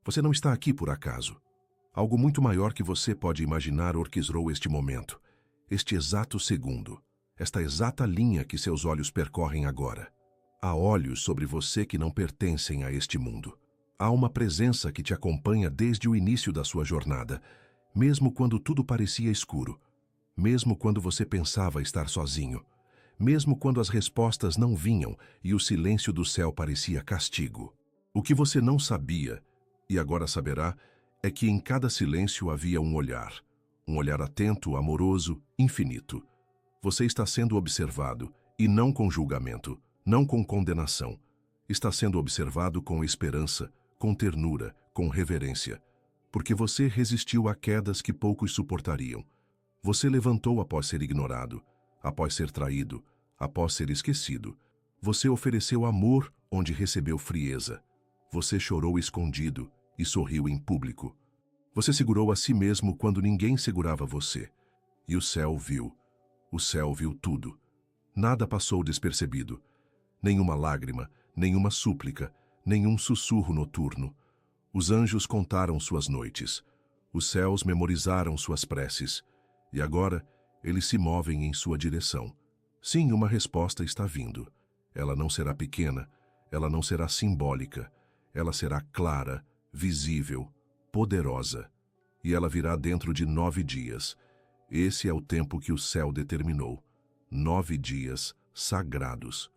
Você não está aqui por acaso. Algo muito maior que você pode imaginar orquestrou este momento, este exato segundo, esta exata linha que seus olhos percorrem agora. Há olhos sobre você que não pertencem a este mundo. Há uma presença que te acompanha desde o início da sua jornada, mesmo quando tudo parecia escuro, mesmo quando você pensava estar sozinho, mesmo quando as respostas não vinham e o silêncio do céu parecia castigo. O que você não sabia, e agora saberá, é que em cada silêncio havia um olhar atento, amoroso, infinito. Você está sendo observado, e não com julgamento, não com condenação. Está sendo observado com esperança, com ternura, com reverência. Porque você resistiu a quedas que poucos suportariam. Você levantou após ser ignorado, após ser traído, após ser esquecido. Você ofereceu amor onde recebeu frieza. Você chorou escondido e sorriu em público. Você segurou a si mesmo quando ninguém segurava você. E o céu viu. O céu viu tudo. Nada passou despercebido. Nenhuma lágrima, nenhuma súplica, nenhum sussurro noturno. Os anjos contaram suas noites. Os céus memorizaram suas preces. E agora, eles se movem em sua direção. Sim, uma resposta está vindo. Ela não será pequena, ela não será simbólica. Ela será clara, visível, poderosa. E ela virá dentro de 9 dias. Esse é o tempo que o céu determinou. 9 dias sagrados.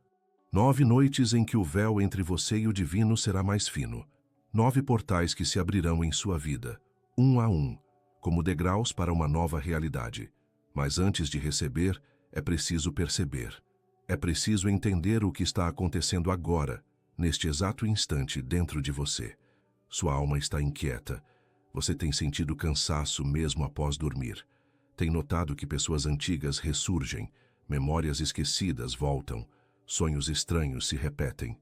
9 noites em que o véu entre você e o divino será mais fino. 9 portais que se abrirão em sua vida, um a um, como degraus para uma nova realidade. Mas antes de receber, é preciso perceber. É preciso entender o que está acontecendo agora, neste exato instante dentro de você. Sua alma está inquieta. Você tem sentido cansaço mesmo após dormir. Tem notado que pessoas antigas ressurgem, memórias esquecidas voltam, sonhos estranhos se repetem.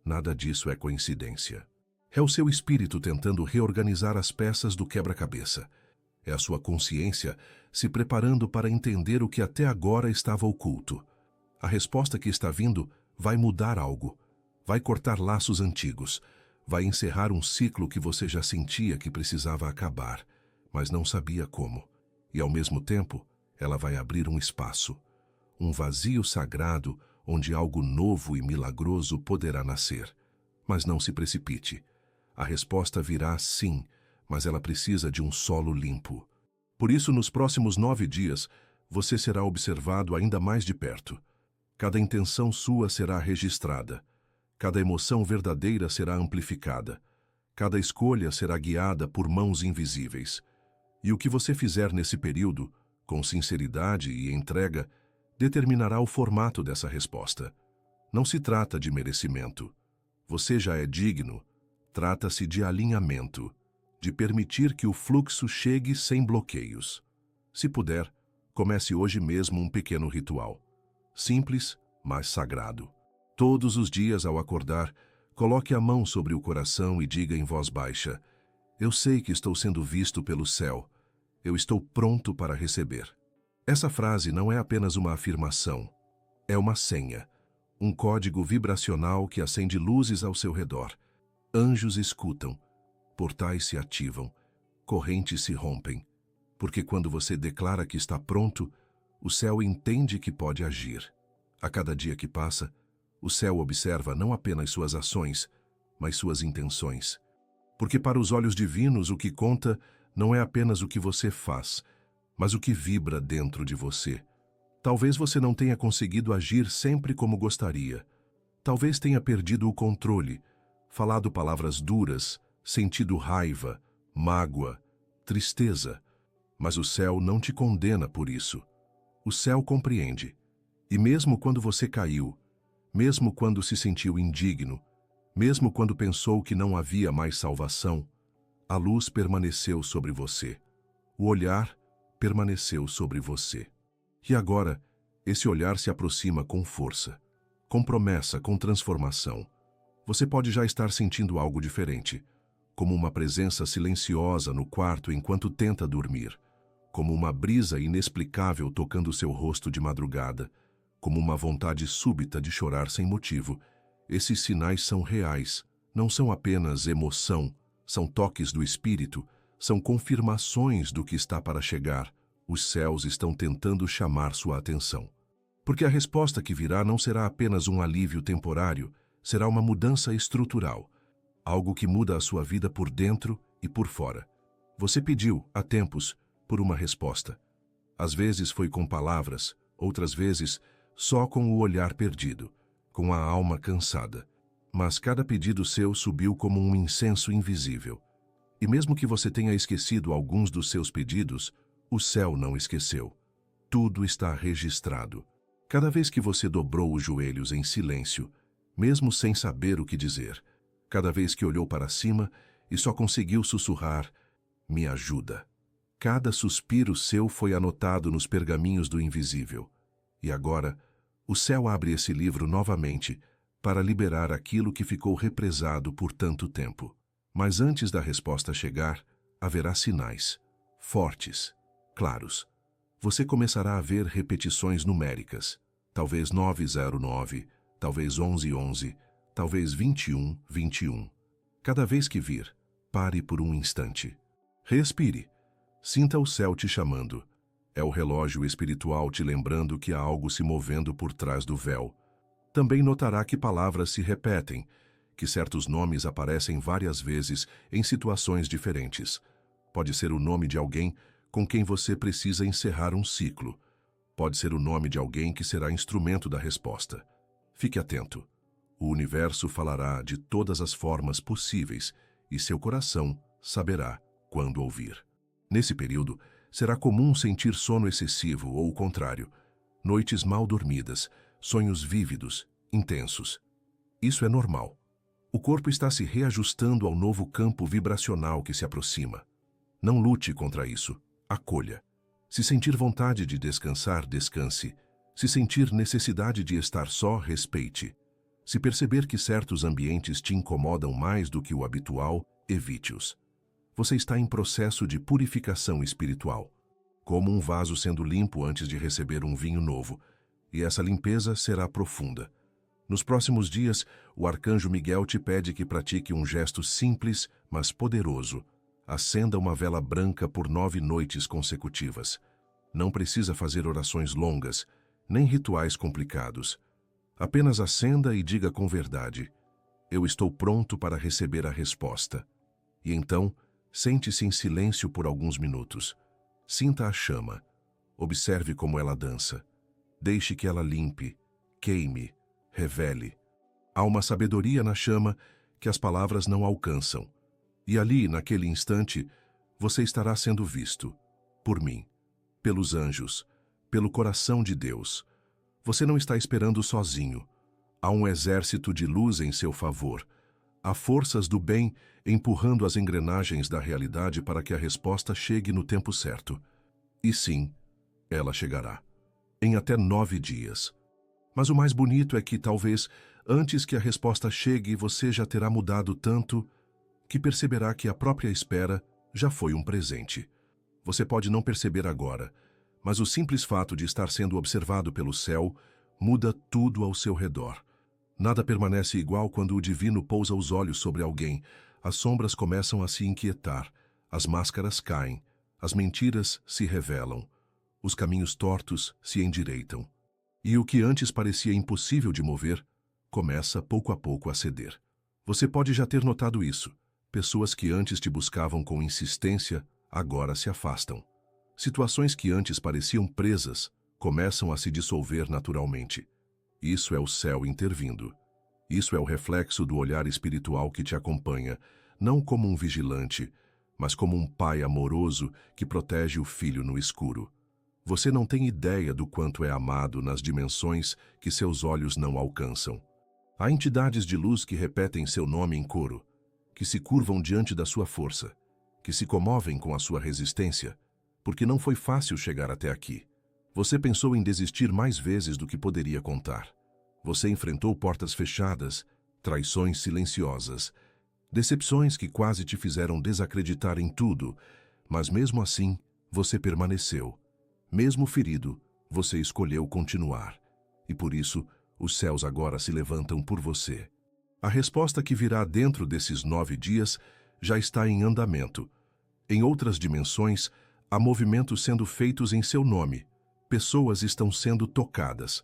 Nada disso é coincidência. É o seu espírito tentando reorganizar as peças do quebra-cabeça. É a sua consciência se preparando para entender o que até agora estava oculto. A resposta que está vindo vai mudar algo. Vai cortar laços antigos. Vai encerrar um ciclo que você já sentia que precisava acabar, mas não sabia como. E ao mesmo tempo, ela vai abrir um espaço. Um vazio sagrado onde algo novo e milagroso poderá nascer. Mas não se precipite. A resposta virá sim, mas ela precisa de um solo limpo. Por isso, nos próximos 9 dias, você será observado ainda mais de perto. Cada intenção sua será registrada. Cada emoção verdadeira será amplificada. Cada escolha será guiada por mãos invisíveis. E o que você fizer nesse período, com sinceridade e entrega, determinará o formato dessa resposta. Não se trata de merecimento. Você já é digno. Trata-se de alinhamento, de permitir que o fluxo chegue sem bloqueios. Se puder, comece hoje mesmo um pequeno ritual. Simples, mas sagrado. Todos os dias ao acordar, coloque a mão sobre o coração e diga em voz baixa: eu sei que estou sendo visto pelo céu. Eu estou pronto para receber. Essa frase não é apenas uma afirmação. É uma senha, um código vibracional que acende luzes ao seu redor. Anjos escutam, portais se ativam, correntes se rompem, porque quando você declara que está pronto, o céu entende que pode agir. A cada dia que passa, o céu observa não apenas suas ações, mas suas intenções. Porque para os olhos divinos o que conta não é apenas o que você faz, mas o que vibra dentro de você. Talvez você não tenha conseguido agir sempre como gostaria. Talvez tenha perdido o controle, falado palavras duras, sentido raiva, mágoa, tristeza. Mas o céu não te condena por isso. O céu compreende. E mesmo quando você caiu, mesmo quando se sentiu indigno, mesmo quando pensou que não havia mais salvação, a luz permaneceu sobre você. O olhar permaneceu sobre você. E agora, esse olhar se aproxima com força, com promessa, com transformação. Você pode já estar sentindo algo diferente, como uma presença silenciosa no quarto enquanto tenta dormir, como uma brisa inexplicável tocando seu rosto de madrugada, como uma vontade súbita de chorar sem motivo. Esses sinais são reais, não são apenas emoção, são toques do Espírito, são confirmações do que está para chegar. Os céus estão tentando chamar sua atenção. Porque a resposta que virá não será apenas um alívio temporário, será uma mudança estrutural, algo que muda a sua vida por dentro e por fora. Você pediu, há tempos, por uma resposta. Às vezes foi com palavras, outras vezes só com o olhar perdido, com a alma cansada. Mas cada pedido seu subiu como um incenso invisível. E mesmo que você tenha esquecido alguns dos seus pedidos, o céu não esqueceu. Tudo está registrado. Cada vez que você dobrou os joelhos em silêncio, mesmo sem saber o que dizer, cada vez que olhou para cima e só conseguiu sussurrar, me ajuda. Cada suspiro seu foi anotado nos pergaminhos do invisível. E agora, o céu abre esse livro novamente para liberar aquilo que ficou represado por tanto tempo. Mas antes da resposta chegar, haverá sinais, fortes, claros. Você começará a ver repetições numéricas, talvez 909, talvez 1111, talvez 2121. Cada vez que vir, pare por um instante. Respire. Sinta o céu te chamando. É o relógio espiritual te lembrando que há algo se movendo por trás do véu. Também notará que palavras se repetem, que certos nomes aparecem várias vezes em situações diferentes. Pode ser o nome de alguém com quem você precisa encerrar um ciclo. Pode ser o nome de alguém que será instrumento da resposta. Fique atento. O universo falará de todas as formas possíveis e seu coração saberá quando ouvir. Nesse período, será comum sentir sono excessivo ou o contrário, noites mal dormidas, sonhos vívidos, intensos. Isso é normal. O corpo está se reajustando ao novo campo vibracional que se aproxima. Não lute contra isso, acolha. Se sentir vontade de descansar, descanse. Se sentir necessidade de estar só, respeite. Se perceber que certos ambientes te incomodam mais do que o habitual, evite-os. Você está em processo de purificação espiritual, como um vaso sendo limpo antes de receber um vinho novo, e essa limpeza será profunda. Nos próximos dias, o arcanjo Miguel te pede que pratique um gesto simples, mas poderoso. Acenda uma vela branca por 9 noites consecutivas. Não precisa fazer orações longas, nem rituais complicados. Apenas acenda e diga com verdade: eu estou pronto para receber a resposta. E então, sente-se em silêncio por alguns minutos. Sinta a chama. Observe como ela dança. Deixe que ela limpe, queime, revele. Há uma sabedoria na chama que as palavras não alcançam. E ali, naquele instante, você estará sendo visto. Por mim, pelos anjos, pelo coração de Deus. Você não está esperando sozinho. Há um exército de luz em seu favor. Há forças do bem empurrando as engrenagens da realidade para que a resposta chegue no tempo certo. E sim, ela chegará. Em até 9 dias. Mas o mais bonito é que, talvez, antes que a resposta chegue, você já terá mudado tanto que perceberá que a própria espera já foi um presente. Você pode não perceber agora, mas o simples fato de estar sendo observado pelo céu muda tudo ao seu redor. Nada permanece igual quando o divino pousa os olhos sobre alguém. As sombras começam a se inquietar, as máscaras caem, as mentiras se revelam, os caminhos tortos se endireitam. E o que antes parecia impossível de mover, começa pouco a pouco a ceder. Você pode já ter notado isso. Pessoas que antes te buscavam com insistência, agora se afastam. Situações que antes pareciam presas, começam a se dissolver naturalmente. Isso é o céu intervindo. Isso é o reflexo do olhar espiritual que te acompanha, não como um vigilante, mas como um pai amoroso que protege o filho no escuro. Você não tem ideia do quanto é amado nas dimensões que seus olhos não alcançam. Há entidades de luz que repetem seu nome em coro, que se curvam diante da sua força, que se comovem com a sua resistência, porque não foi fácil chegar até aqui. Você pensou em desistir mais vezes do que poderia contar. Você enfrentou portas fechadas, traições silenciosas, decepções que quase te fizeram desacreditar em tudo, mas mesmo assim, você permaneceu. Mesmo ferido, você escolheu continuar. E por isso, os céus agora se levantam por você. A resposta que virá dentro desses 9 dias já está em andamento. Em outras dimensões, há movimentos sendo feitos em seu nome. Pessoas estão sendo tocadas.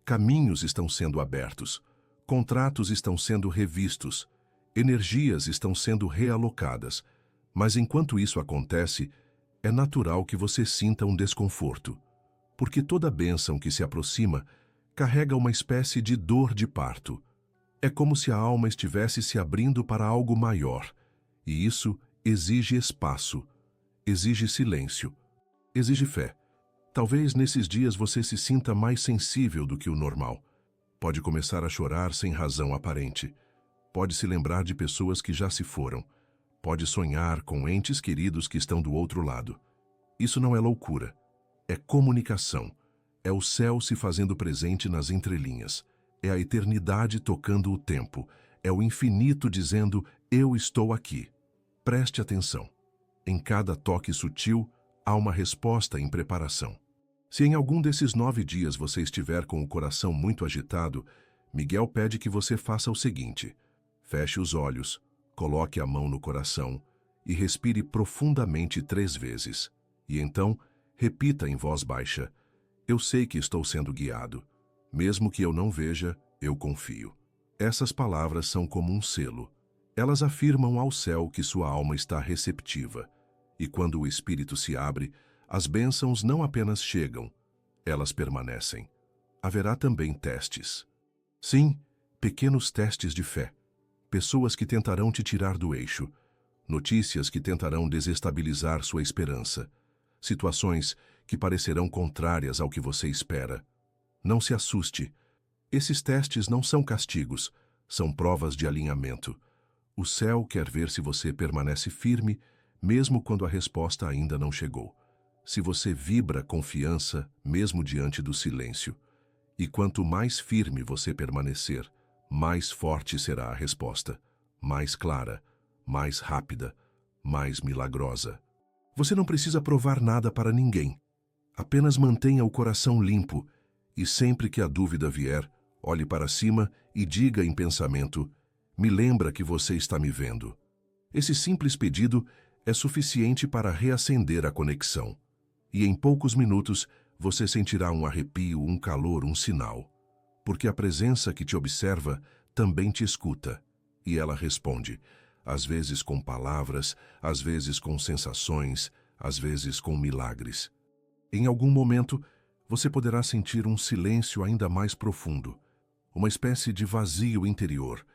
Caminhos estão sendo abertos. Contratos estão sendo revistos. Energias estão sendo realocadas. Mas enquanto isso acontece, é natural que você sinta um desconforto. Porque toda bênção que se aproxima carrega uma espécie de dor de parto. É como se a alma estivesse se abrindo para algo maior. E isso exige espaço, exige silêncio, exige fé. Talvez nesses dias você se sinta mais sensível do que o normal. Pode começar a chorar sem razão aparente. Pode se lembrar de pessoas que já se foram. Pode sonhar com entes queridos que estão do outro lado. Isso não é loucura. É comunicação. É o céu se fazendo presente nas entrelinhas. É a eternidade tocando o tempo. É o infinito dizendo, eu estou aqui. Preste atenção. Em cada toque sutil, há uma resposta em preparação. Se em algum desses 9 dias você estiver com o coração muito agitado, Miguel pede que você faça o seguinte: feche os olhos, coloque a mão no coração e respire profundamente 3 vezes. E então, repita em voz baixa: eu sei que estou sendo guiado. Mesmo que eu não veja, eu confio. Essas palavras são como um selo. Elas afirmam ao céu que sua alma está receptiva. E quando o espírito se abre, as bênçãos não apenas chegam, elas permanecem. Haverá também testes. Sim, pequenos testes de fé. Pessoas que tentarão te tirar do eixo. Notícias que tentarão desestabilizar sua esperança. Situações que parecerão contrárias ao que você espera. Não se assuste. Esses testes não são castigos, são provas de alinhamento. O céu quer ver se você permanece firme, mesmo quando a resposta ainda não chegou. Se você vibra confiança, mesmo diante do silêncio. E quanto mais firme você permanecer, mais forte será a resposta. Mais clara, mais rápida, mais milagrosa. Você não precisa provar nada para ninguém. Apenas mantenha o coração limpo e sempre que a dúvida vier, olhe para cima e diga em pensamento: me lembra que você está me vendo. Esse simples pedido é suficiente para reacender a conexão. E em poucos minutos você sentirá um arrepio, um calor, um sinal. Porque a presença que te observa também te escuta. E ela responde, às vezes com palavras, às vezes com sensações, às vezes com milagres. Em algum momento, você poderá sentir um silêncio ainda mais profundo, uma espécie de vazio interior,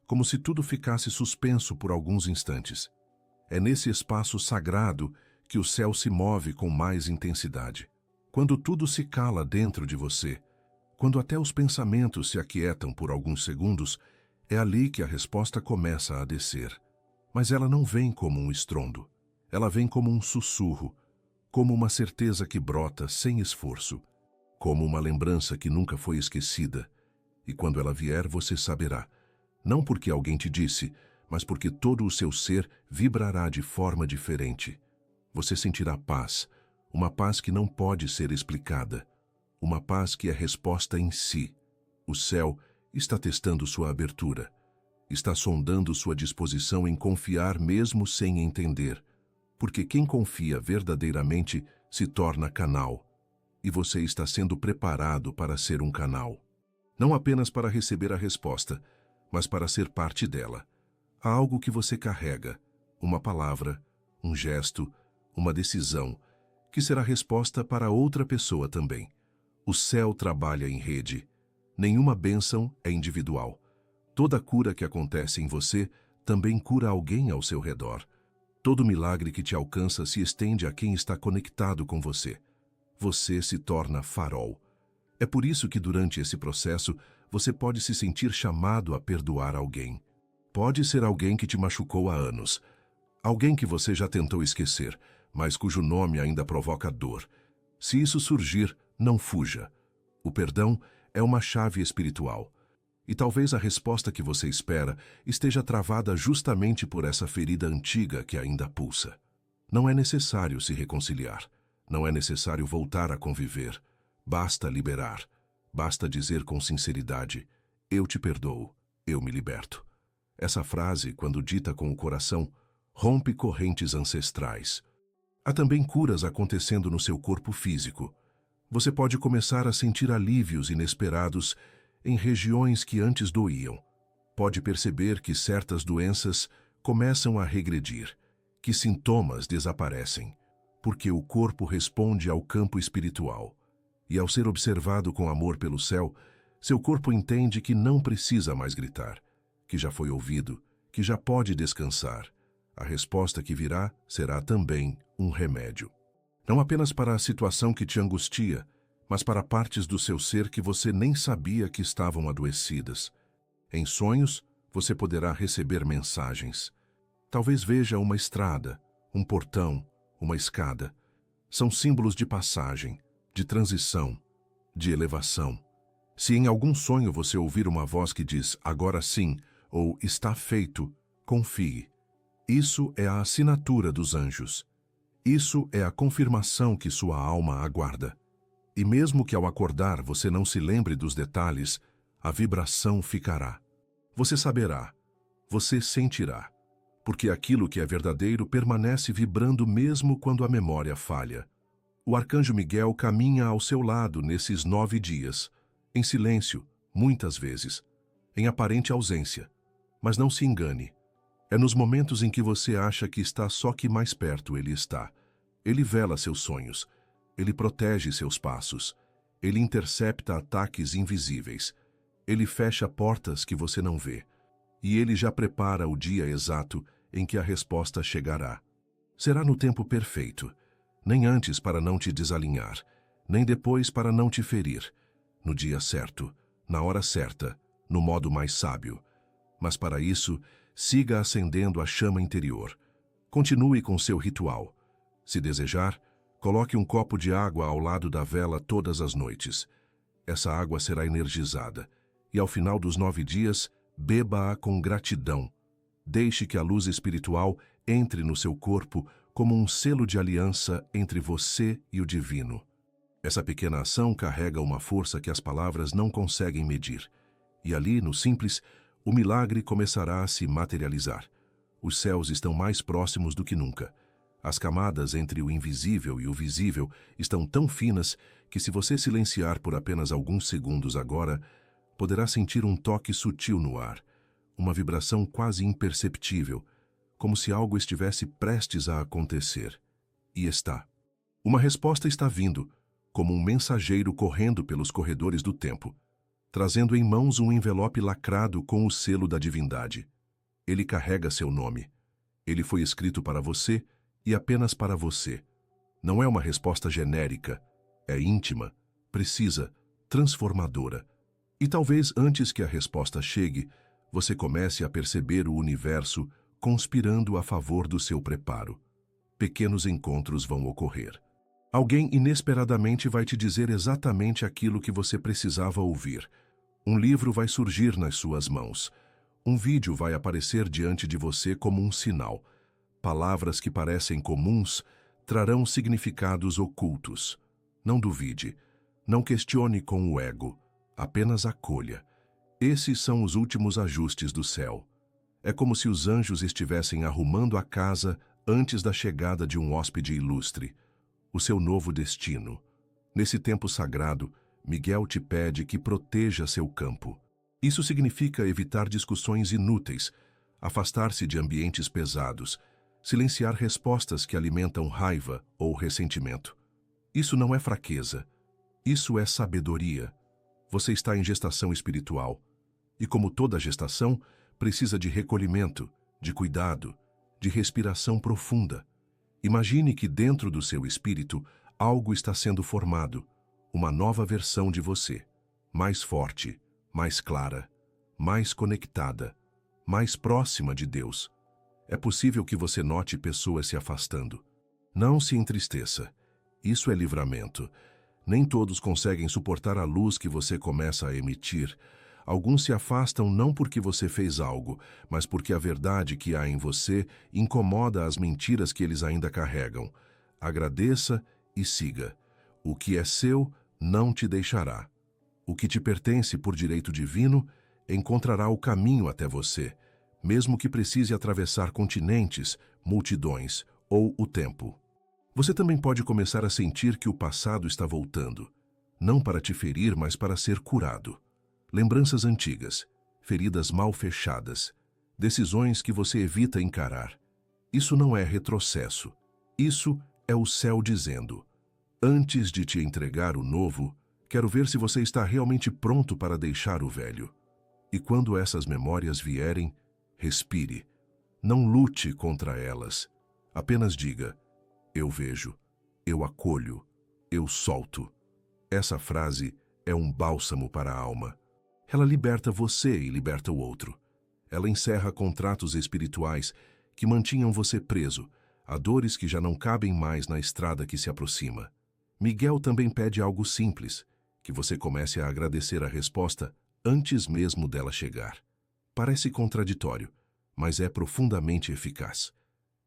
como se tudo ficasse suspenso por alguns instantes. É nesse espaço sagrado que o céu se move com mais intensidade. Quando tudo se cala dentro de você, quando até os pensamentos se aquietam por alguns segundos, é ali que a resposta começa a descer. Mas ela não vem como um estrondo. Ela vem como um sussurro, como uma certeza que brota sem esforço, como uma lembrança que nunca foi esquecida. E quando ela vier, você saberá. Não porque alguém te disse, mas porque todo o seu ser vibrará de forma diferente. Você sentirá paz, uma paz que não pode ser explicada, uma paz que é resposta em si. O céu está testando sua abertura, está sondando sua disposição em confiar mesmo sem entender, porque quem confia verdadeiramente se torna canal, e você está sendo preparado para ser um canal. Não apenas para receber a resposta, mas para ser parte dela. Há algo que você carrega, uma palavra, um gesto, uma decisão, que será resposta para outra pessoa também. O céu trabalha em rede. Nenhuma bênção é individual. Toda cura que acontece em você também cura alguém ao seu redor. Todo milagre que te alcança se estende a quem está conectado com você. Você se torna farol. É por isso que durante esse processo você pode se sentir chamado a perdoar alguém. Pode ser alguém que te machucou há anos. Alguém que você já tentou esquecer, mas cujo nome ainda provoca dor. Se isso surgir, não fuja. O perdão é uma chave espiritual. E talvez a resposta que você espera esteja travada justamente por essa ferida antiga que ainda pulsa. Não é necessário se reconciliar. Não é necessário voltar a conviver. Basta liberar. Basta dizer com sinceridade: eu te perdoo, eu me liberto. Essa frase, quando dita com o coração, rompe correntes ancestrais. Há também curas acontecendo no seu corpo físico. Você pode começar a sentir alívios inesperados em regiões que antes doíam. Pode perceber que certas doenças começam a regredir, que sintomas desaparecem, porque o corpo responde ao campo espiritual. E ao ser observado com amor pelo céu, seu corpo entende que não precisa mais gritar, que já foi ouvido, que já pode descansar. A resposta que virá será também um remédio. Não apenas para a situação que te angustia, mas para partes do seu ser que você nem sabia que estavam adoecidas. Em sonhos, você poderá receber mensagens. Talvez veja uma estrada, um portão, uma escada. São símbolos de passagem, de transição, de elevação. Se em algum sonho você ouvir uma voz que diz agora sim ou está feito, confie. Isso é a assinatura dos anjos. Isso é a confirmação que sua alma aguarda. E mesmo que ao acordar você não se lembre dos detalhes, a vibração ficará. Você saberá, você sentirá, porque aquilo que é verdadeiro permanece vibrando mesmo quando a memória falha. O arcanjo Miguel caminha ao seu lado nesses 9 dias, em silêncio, muitas vezes, em aparente ausência. Mas não se engane. É nos momentos em que você acha que está só que mais perto ele está. Ele vela seus sonhos. Ele protege seus passos. Ele intercepta ataques invisíveis. Ele fecha portas que você não vê. E ele já prepara o dia exato em que a resposta chegará. Será no tempo perfeito. Nem antes para não te desalinhar, nem depois para não te ferir. No dia certo, na hora certa, no modo mais sábio. Mas para isso, siga acendendo a chama interior. Continue com seu ritual. Se desejar, coloque um copo de água ao lado da vela todas as noites. Essa água será energizada, e ao final dos 9 dias, beba-a com gratidão. Deixe que a luz espiritual entre no seu corpo como um selo de aliança entre você e o divino. Essa pequena ação carrega uma força que as palavras não conseguem medir. E ali, no simples, o milagre começará a se materializar. Os céus estão mais próximos do que nunca. As camadas entre o invisível e o visível estão tão finas que, se você silenciar por apenas alguns segundos agora, poderá sentir um toque sutil no ar, uma vibração quase imperceptível, como se algo estivesse prestes a acontecer. E está. Uma resposta está vindo, como um mensageiro correndo pelos corredores do tempo, trazendo em mãos um envelope lacrado com o selo da divindade. Ele carrega seu nome. Ele foi escrito para você e apenas para você. Não é uma resposta genérica, é íntima, precisa, transformadora. E talvez antes que a resposta chegue, você comece a perceber o universo conspirando a favor do seu preparo. Pequenos encontros vão ocorrer. Alguém inesperadamente vai te dizer exatamente aquilo que você precisava ouvir. Um livro vai surgir nas suas mãos. Um vídeo vai aparecer diante de você como um sinal. Palavras que parecem comuns trarão significados ocultos. Não duvide. Não questione com o ego. Apenas acolha. Esses são os últimos ajustes do céu. É como se os anjos estivessem arrumando a casa antes da chegada de um hóspede ilustre. O seu novo destino. Nesse tempo sagrado, Miguel te pede que proteja seu campo. Isso significa evitar discussões inúteis, afastar-se de ambientes pesados, silenciar respostas que alimentam raiva ou ressentimento. Isso não é fraqueza. Isso é sabedoria. Você está em gestação espiritual. E como toda gestação, precisa de recolhimento, de cuidado, de respiração profunda. Imagine que dentro do seu espírito algo está sendo formado, uma nova versão de você, mais forte, mais clara, mais conectada, mais próxima de Deus. É possível que você note pessoas se afastando. Não se entristeça. Isso é livramento. Nem todos conseguem suportar a luz que você começa a emitir. Alguns se afastam não porque você fez algo, mas porque a verdade que há em você incomoda as mentiras que eles ainda carregam. Agradeça e siga. O que é seu não te deixará. O que te pertence por direito divino encontrará o caminho até você, mesmo que precise atravessar continentes, multidões ou o tempo. Você também pode começar a sentir que o passado está voltando, não para te ferir, mas para ser curado. Lembranças antigas, feridas mal fechadas, decisões que você evita encarar. Isso não é retrocesso. Isso é o céu dizendo: antes de te entregar o novo, quero ver se você está realmente pronto para deixar o velho. E quando essas memórias vierem, respire. Não lute contra elas. Apenas diga: eu vejo, eu acolho, eu solto. Essa frase é um bálsamo para a alma. Ela liberta você e liberta o outro. Ela encerra contratos espirituais que mantinham você preso, a dores que já não cabem mais na estrada que se aproxima. Miguel também pede algo simples, que você comece a agradecer a resposta antes mesmo dela chegar. Parece contraditório, mas é profundamente eficaz.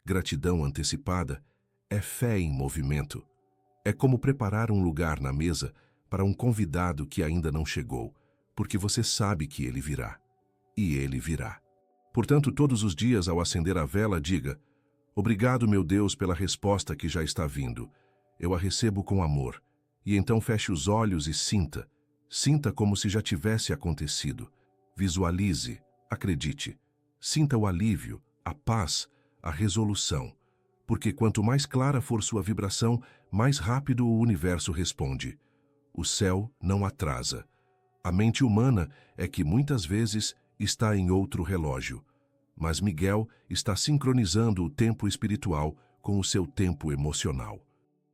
Gratidão antecipada é fé em movimento. É como preparar um lugar na mesa para um convidado que ainda não chegou, porque você sabe que ele virá. E ele virá. Portanto, todos os dias, ao acender a vela, diga: obrigado, meu Deus, pela resposta que já está vindo. Eu a recebo com amor. E então feche os olhos e sinta. Sinta como se já tivesse acontecido. Visualize, acredite. Sinta o alívio, a paz, a resolução. Porque quanto mais clara for sua vibração, mais rápido o universo responde. O céu não atrasa. A mente humana é que muitas vezes está em outro relógio. Mas Miguel está sincronizando o tempo espiritual com o seu tempo emocional.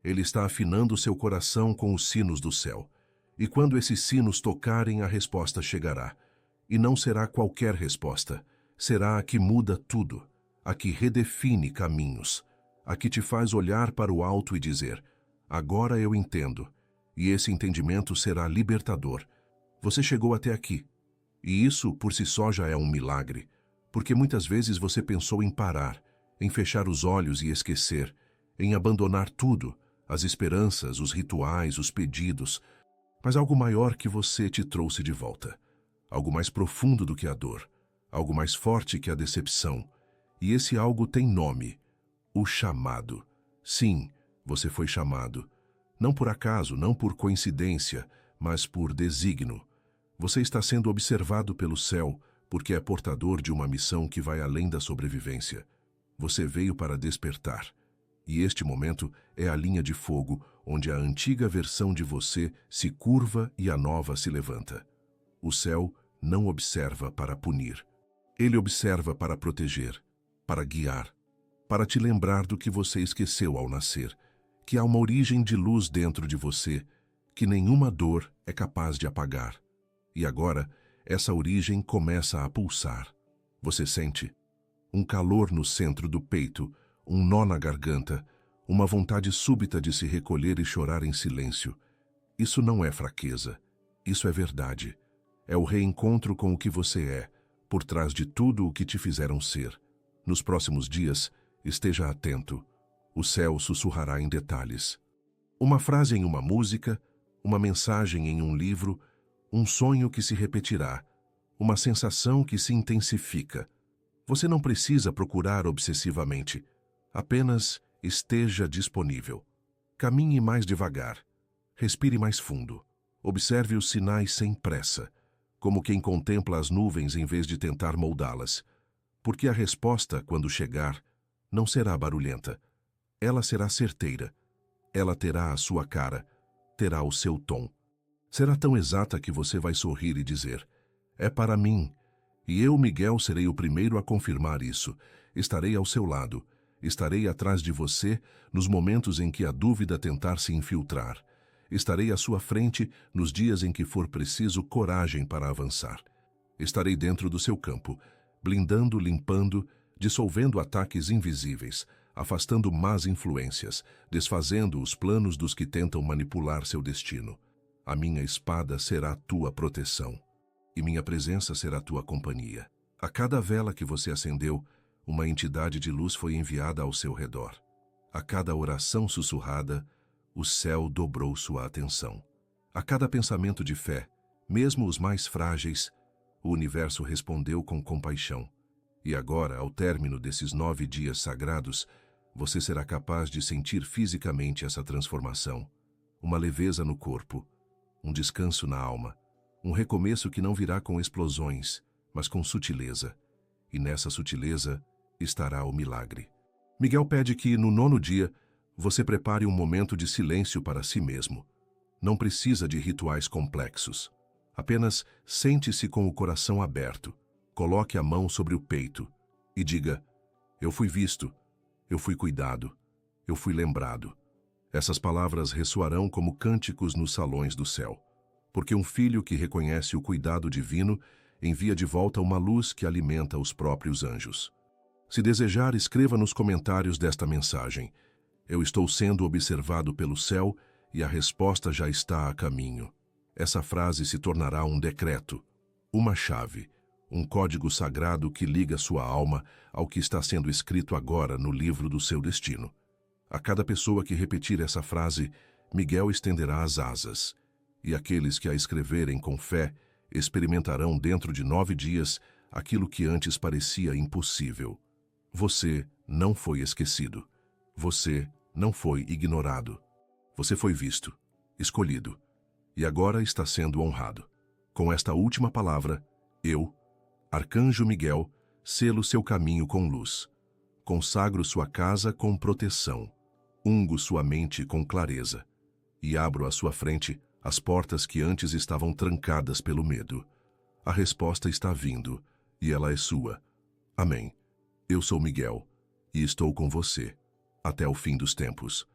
Ele está afinando seu coração com os sinos do céu. E quando esses sinos tocarem, a resposta chegará. E não será qualquer resposta. Será a que muda tudo, a que redefine caminhos, a que te faz olhar para o alto e dizer: agora eu entendo. E esse entendimento será libertador. Você chegou até aqui. E isso por si só já é um milagre, porque muitas vezes você pensou em parar, em fechar os olhos e esquecer, em abandonar tudo, as esperanças, os rituais, os pedidos, mas algo maior que você te trouxe de volta, algo mais profundo do que a dor, algo mais forte que a decepção, e esse algo tem nome: o chamado. Sim, você foi chamado, não por acaso, não por coincidência, mas por desígnio. Você está sendo observado pelo céu, porque é portador de uma missão que vai além da sobrevivência. Você veio para despertar. E este momento é a linha de fogo onde a antiga versão de você se curva e a nova se levanta. O céu não observa para punir. Ele observa para proteger, para guiar, para te lembrar do que você esqueceu ao nascer, que há uma origem de luz dentro de você, que nenhuma dor é capaz de apagar. E agora, essa origem começa a pulsar. Você sente um calor no centro do peito, um nó na garganta, uma vontade súbita de se recolher e chorar em silêncio. Isso não é fraqueza, isso é verdade. É o reencontro com o que você é, por trás de tudo o que te fizeram ser. Nos próximos dias, esteja atento. O céu sussurrará em detalhes. Uma frase em uma música, uma mensagem em um livro, um sonho que se repetirá, uma sensação que se intensifica. Você não precisa procurar obsessivamente. Apenas esteja disponível. Caminhe mais devagar. Respire mais fundo. Observe os sinais sem pressa, como quem contempla as nuvens em vez de tentar moldá-las. Porque a resposta, quando chegar, não será barulhenta. Ela será certeira. Ela terá a sua cara, terá o seu tom. Será tão exata que você vai sorrir e dizer: é para mim. E eu, Miguel, serei o primeiro a confirmar isso. Estarei ao seu lado. Estarei atrás de você nos momentos em que a dúvida tentar se infiltrar. Estarei à sua frente nos dias em que for preciso coragem para avançar. Estarei dentro do seu campo, blindando, limpando, dissolvendo ataques invisíveis, afastando más influências, desfazendo os planos dos que tentam manipular seu destino. A minha espada será tua proteção, e minha presença será tua companhia. A cada vela que você acendeu, uma entidade de luz foi enviada ao seu redor. A cada oração sussurrada, o céu dobrou sua atenção. A cada pensamento de fé, mesmo os mais frágeis, o universo respondeu com compaixão. E agora, ao término desses 9 dias sagrados, você será capaz de sentir fisicamente essa transformação, uma leveza no corpo, um descanso na alma, um recomeço que não virá com explosões, mas com sutileza. E nessa sutileza estará o milagre. Miguel pede que, no 9º dia, você prepare um momento de silêncio para si mesmo. Não precisa de rituais complexos. Apenas sente-se com o coração aberto, coloque a mão sobre o peito e diga: eu fui visto, eu fui cuidado, eu fui lembrado. Essas palavras ressoarão como cânticos nos salões do céu, porque um filho que reconhece o cuidado divino envia de volta uma luz que alimenta os próprios anjos. Se desejar, escreva nos comentários desta mensagem: eu estou sendo observado pelo céu e a resposta já está a caminho. Essa frase se tornará um decreto, uma chave, um código sagrado que liga sua alma ao que está sendo escrito agora no livro do seu destino. A cada pessoa que repetir essa frase, Miguel estenderá as asas, e aqueles que a escreverem com fé experimentarão dentro de 9 dias aquilo que antes parecia impossível. Você não foi esquecido. Você não foi ignorado. Você foi visto, escolhido, e agora está sendo honrado. Com esta última palavra, eu, Arcanjo Miguel, selo seu caminho com luz. Consagro sua casa com proteção. Ungo sua mente com clareza. E abro à sua frente as portas que antes estavam trancadas pelo medo. A resposta está vindo, e ela é sua. Amém. Eu sou Miguel, e estou com você, até o fim dos tempos.